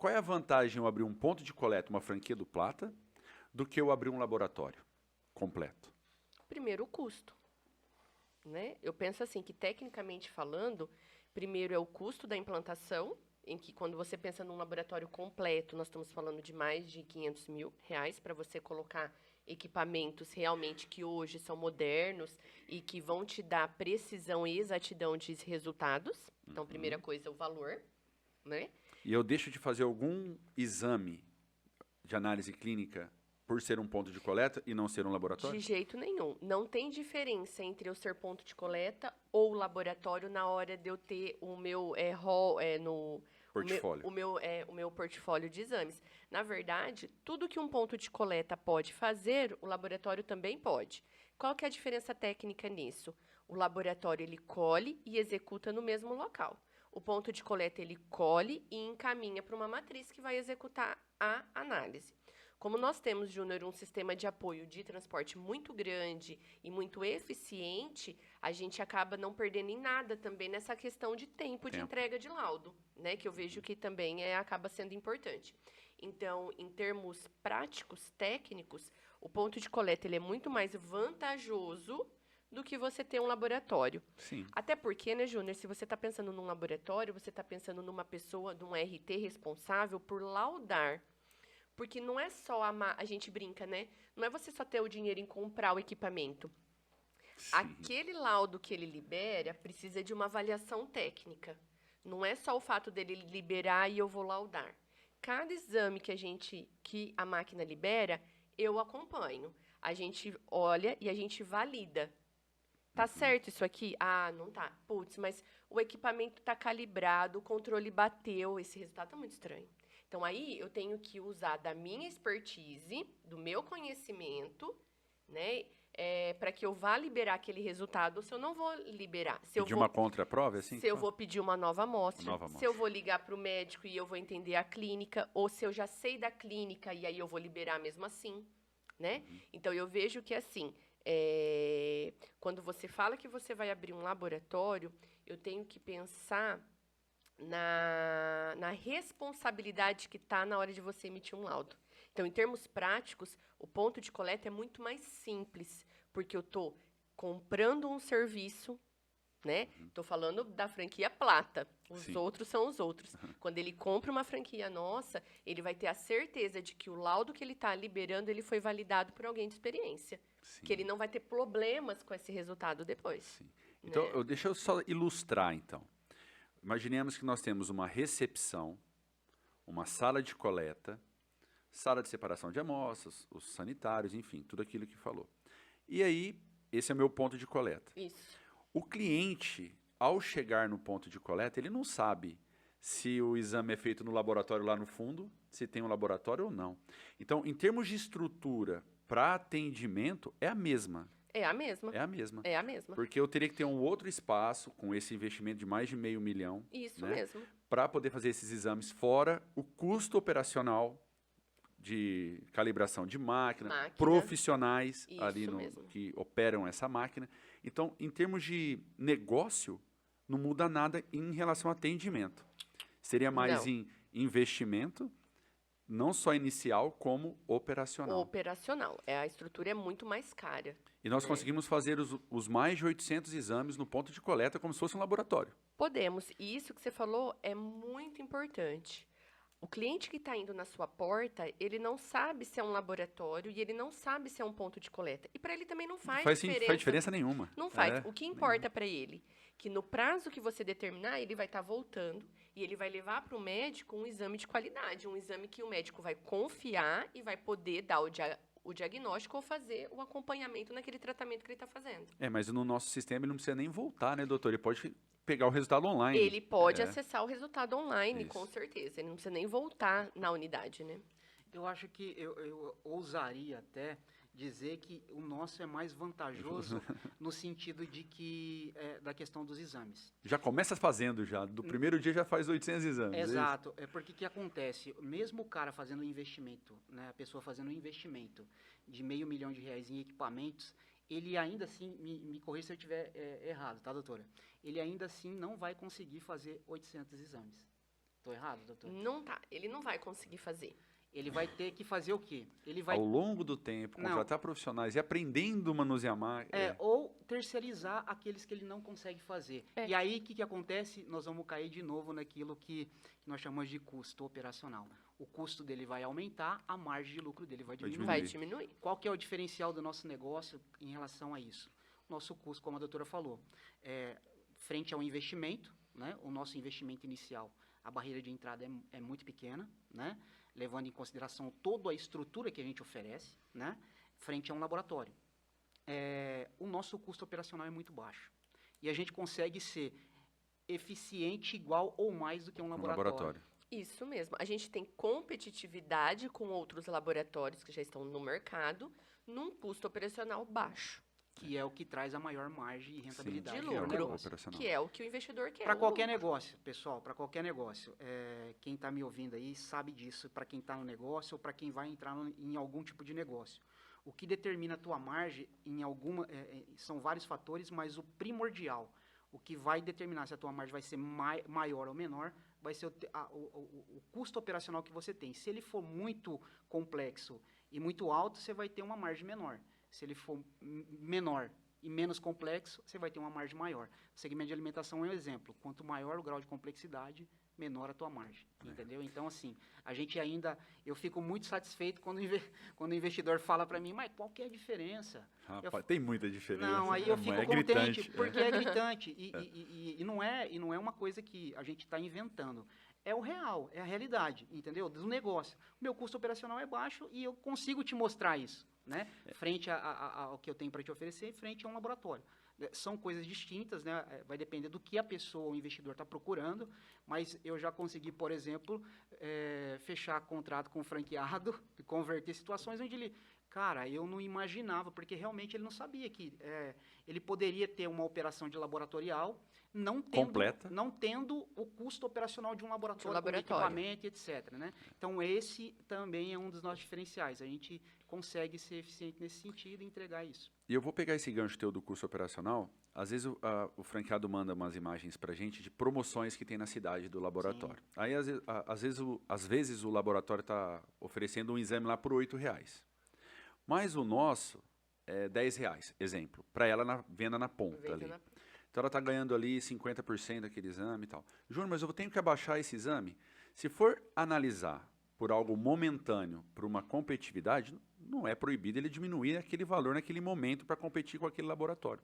qual é a vantagem eu abrir um ponto de coleta, uma franquia do Plata, do que eu abrir um laboratório completo? Primeiro, o custo, né? Eu penso assim, que tecnicamente falando, primeiro é o custo da implantação, em que quando você pensa num laboratório completo, nós estamos falando de mais de R$ 500.000 para você colocar equipamentos realmente que hoje são modernos e que vão te dar precisão e exatidão de resultados. Então, primeira coisa, o valor, né? E eu deixo de fazer algum exame de análise clínica por ser um ponto de coleta e não ser um De laboratório? jeito nenhum. Não tem diferença entre eu ser ponto de coleta ou laboratório na hora de eu ter o meu Portfólio. o meu portfólio de exames. Na verdade, tudo que um ponto de coleta pode fazer, o laboratório também pode. Qual que é a diferença técnica nisso? O laboratório ele colhe e executa no mesmo local. O ponto de coleta ele colhe e encaminha para uma matriz que vai executar a análise. Como nós temos, Júnior, um sistema de apoio de transporte muito grande e muito eficiente, a gente acaba não perdendo em nada também nessa questão de tempo de entrega de laudo, né? Que eu vejo que também acaba sendo importante. Então, em termos práticos, técnicos, o ponto de coleta ele é muito mais vantajoso do que você ter um laboratório. Sim. Até porque, né, Júnior, se você está pensando num laboratório, você está pensando numa pessoa, de um RT responsável por laudar. Porque não é só a gente brinca, né? Não é você só ter o dinheiro em comprar o equipamento. Sim. Aquele laudo que ele libera precisa de uma avaliação técnica. Não é só o fato dele liberar e eu vou laudar. Cada exame que a máquina libera, eu acompanho. A gente olha e a gente valida. Tá certo isso aqui? Ah, não tá. Putz, mas o equipamento tá calibrado, o controle bateu, esse resultado tá muito estranho. Então aí eu tenho que usar da minha expertise, do meu conhecimento, né, para que eu vá liberar aquele resultado, ou se eu não vou liberar, Pedir uma contraprova, é assim se que eu fala? vou pedir uma nova Uma amostra, nova se eu amostra. vou ligar para o médico e eu vou entender a clínica, ou se eu já sei da clínica e aí eu vou liberar mesmo assim, né? Então eu vejo que assim, quando você fala que você vai abrir um laboratório, eu tenho que pensar na responsabilidade que está na hora de você emitir um laudo. Então, em termos práticos, o ponto de coleta é muito mais simples, porque eu estou comprando um serviço, né? Estou falando da franquia Plata. Os Sim. outros são os outros. Quando ele compra uma franquia nossa, ele vai ter a certeza de que o laudo que ele está liberando, ele foi validado por alguém de experiência. Sim. Que ele não vai ter problemas com esse resultado depois. Sim. Então, Né? deixa eu só ilustrar, então. Imaginemos que nós temos uma recepção, uma sala de coleta, sala de separação de amostras, os sanitários, enfim, tudo aquilo que falou. E aí, esse é o meu ponto de coleta. Isso. O cliente, ao chegar no ponto de coleta, ele não sabe se o exame é feito no laboratório lá no fundo, se tem um laboratório ou não. Então, em termos de estrutura para atendimento, é a mesma. É a mesma. É a mesma. É a mesma. Porque eu teria que ter um outro espaço com esse investimento de mais de R$ 500 mil, Isso né, mesmo. para poder fazer esses exames fora o custo operacional de calibração de máquina, profissionais ali Isso mesmo. que operam essa máquina. Então, em termos de negócio, não muda nada em relação ao atendimento. Seria mais Não. em investimento, não só inicial, como operacional. Operacional. A estrutura é muito mais cara. E nós conseguimos fazer os mais de 800 exames no ponto de coleta como se fosse um laboratório. Podemos. E isso que você falou é muito importante. O cliente que está indo na sua porta, ele não sabe se é um laboratório e ele não sabe se é um ponto de coleta. E para ele também não faz diferença. Faz diferença nenhuma. Não faz. O que importa para ele, que no prazo que você determinar, ele vai estar voltando e ele vai levar para o médico um exame de qualidade, um exame que o médico vai confiar e vai poder dar o diagnóstico ou fazer o acompanhamento naquele tratamento que ele está fazendo. Mas no nosso sistema ele não precisa nem voltar, né, doutor? Ele pode pegar o resultado online. Ele pode acessar o resultado online, Isso. com certeza. Ele não precisa nem voltar na unidade, né? Eu acho que eu ousaria até dizer que o nosso é mais vantajoso no sentido de que da questão dos exames. Já começa fazendo já. Do primeiro dia já faz 800 exames. Exato. É porque o que acontece? Mesmo o cara fazendo um investimento, né, a pessoa fazendo um investimento de R$ 500 mil em equipamentos, ele ainda assim, me corrija se eu estiver errado, tá, doutora? Ele ainda assim não vai conseguir fazer 800 exames. Tô errado, doutor? Não tá. Ele não vai conseguir fazer. Ele vai ter que fazer o quê? Ele vai Ao longo do tempo, Não. contratar profissionais e aprendendo a manusear ou terceirizar aqueles que ele não consegue fazer. É. E aí, o que acontece? Nós vamos cair de novo naquilo que nós chamamos de custo operacional. O custo dele vai aumentar, a margem de lucro dele vai diminuir. Vai diminuir. Qual que é o diferencial do nosso negócio em relação a isso? Nosso custo, como a doutora falou, frente ao investimento, né? O nosso investimento inicial, a barreira de entrada é muito pequena, né? Levando em consideração toda a estrutura que a gente oferece, né? Frente a um laboratório. O nosso custo operacional é muito baixo. E a gente consegue ser eficiente igual ou mais do que um laboratório. Isso mesmo. A gente tem competitividade com outros laboratórios que já estão no mercado, num custo operacional baixo. Que é o que traz a maior margem e rentabilidade de para o lucro, negócio. que é o que o investidor quer. Para o qualquer lucro. negócio, pessoal, para qualquer negócio. Quem está me ouvindo aí sabe disso, para quem está no negócio ou para quem vai entrar em algum tipo de negócio. O que determina a tua margem são vários fatores, mas o primordial, o que vai determinar se a tua margem vai ser maior ou menor, vai ser o custo operacional que você tem. Se ele for muito complexo e muito alto, você vai ter uma margem menor. Se ele for menor e menos complexo, você vai ter uma margem maior. O segmento de alimentação é um exemplo. Quanto maior o grau de complexidade, menor a tua margem. Entendeu? Então, assim, eu fico muito satisfeito quando o investidor fala para mim, mas qual que é a diferença? Rapaz, tem muita diferença. Não, aí eu fico contente, gritante. porque é gritante. E não é uma coisa que a gente está inventando. É o real, é a realidade, entendeu? Do negócio. O meu custo operacional é baixo e eu consigo te mostrar isso, né? Frente ao que eu tenho para te oferecer, frente a um laboratório. São coisas distintas, né? Vai depender do que a pessoa, o investidor, está procurando, mas eu já consegui, por exemplo, fechar contrato com o franqueado e converter situações onde ele... Cara, eu não imaginava, porque realmente ele não sabia que ele poderia ter uma operação de laboratorial não tendo o custo operacional de um laboratório, com equipamento, etc. Né? Então, esse também é um dos nossos diferenciais. A gente consegue ser eficiente nesse sentido e entregar isso. E eu vou pegar esse gancho teu do curso operacional. Às vezes o franqueado manda umas imagens para a gente de promoções que tem na cidade do laboratório. Sim. Aí, às vezes, o laboratório está oferecendo um exame lá por R$8. Mas o nosso é R$10, exemplo, para ela venda na ponta ali. Então ela está ganhando ali 50% daquele exame e tal. Júnior, mas eu tenho que abaixar esse exame? Se for analisar por algo momentâneo, por uma competitividade, não é proibido ele diminuir aquele valor naquele momento para competir com aquele laboratório.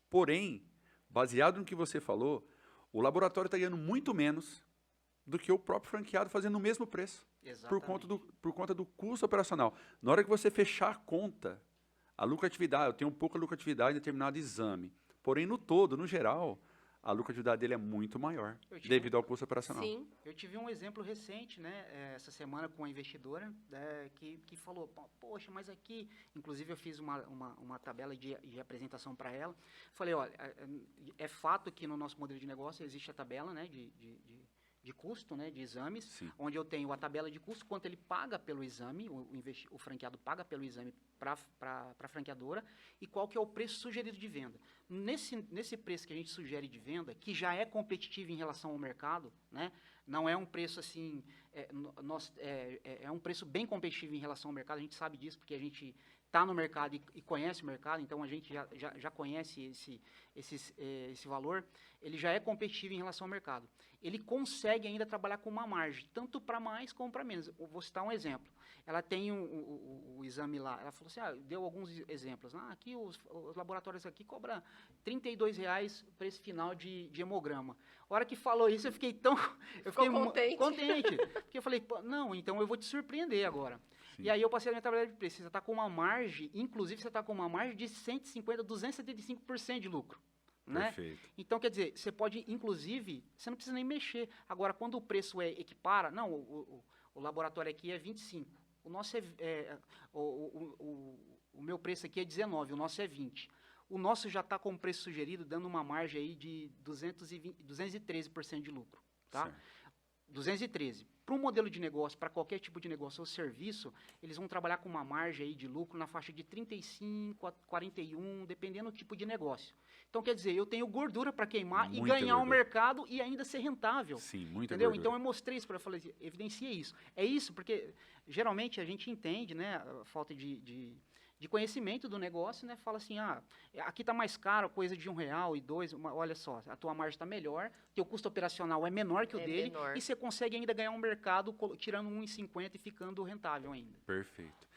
Porém, baseado no que você falou, o laboratório está ganhando muito menos do que o próprio franqueado fazendo o mesmo preço. Por conta do custo operacional. Na hora que você fechar a conta, a lucratividade, eu tenho pouca lucratividade em determinado exame. Porém, no geral, a lucratividade dele é muito maior, devido ao custo operacional. Sim. Eu tive um exemplo recente, né, essa semana com uma investidora que falou, poxa, mas aqui, inclusive eu fiz uma tabela de apresentação para ela. Falei, olha, é fato que no nosso modelo de negócio existe a tabela, né, de custo, né, de exames, Sim. onde eu tenho a tabela de custo, quanto ele paga pelo exame, o franqueado paga pelo exame para a franqueadora, e qual que é o preço sugerido de venda. Nesse preço que a gente sugere de venda, que já é competitivo em relação ao mercado, né, não é um preço assim, é um preço bem competitivo em relação ao mercado, a gente sabe disso, porque a gente está no mercado e conhece o mercado, então a gente já conhece esse valor, ele já é competitivo em relação ao mercado. Ele consegue ainda trabalhar com uma margem, tanto para mais como para menos. Eu vou citar um exemplo. Ela tem o exame lá, ela falou assim, deu alguns exemplos. Aqui os laboratórios aqui cobram R$32 para esse final de hemograma. A hora que falou isso, eu fiquei contente. Porque eu falei, não, então eu vou te surpreender agora. Sim. E aí eu passei a minha tabela de preço. Você está com uma margem, inclusive você está com uma margem de 150%, 275% de lucro. Né? Perfeito. Então, quer dizer, você pode, inclusive, você não precisa nem mexer. Agora, quando o preço equipara, não, o laboratório aqui é 25. O nosso o meu preço aqui é 19, o nosso é 20. O nosso já está com o preço sugerido, dando uma margem aí de 213% de lucro. Tá? 213%. Para um modelo de negócio, para qualquer tipo de negócio ou serviço, eles vão trabalhar com uma margem aí de lucro na faixa de 35 a 41, dependendo do tipo de negócio. Então, quer dizer, eu tenho gordura para queimar e Muita ganhar o gordura. mercado e ainda ser rentável. Sim, muita Entendeu? gordura. Então, eu mostrei isso para falar, evidencia isso. É isso, porque geralmente a gente entende, né, a falta de conhecimento do negócio, né? Fala assim, aqui está mais caro, coisa de R$1 e R$2, olha só, a tua margem está melhor, teu custo operacional é menor que o É dele, menor. e você consegue ainda ganhar um mercado tirando 1,50 e ficando rentável ainda. Perfeito.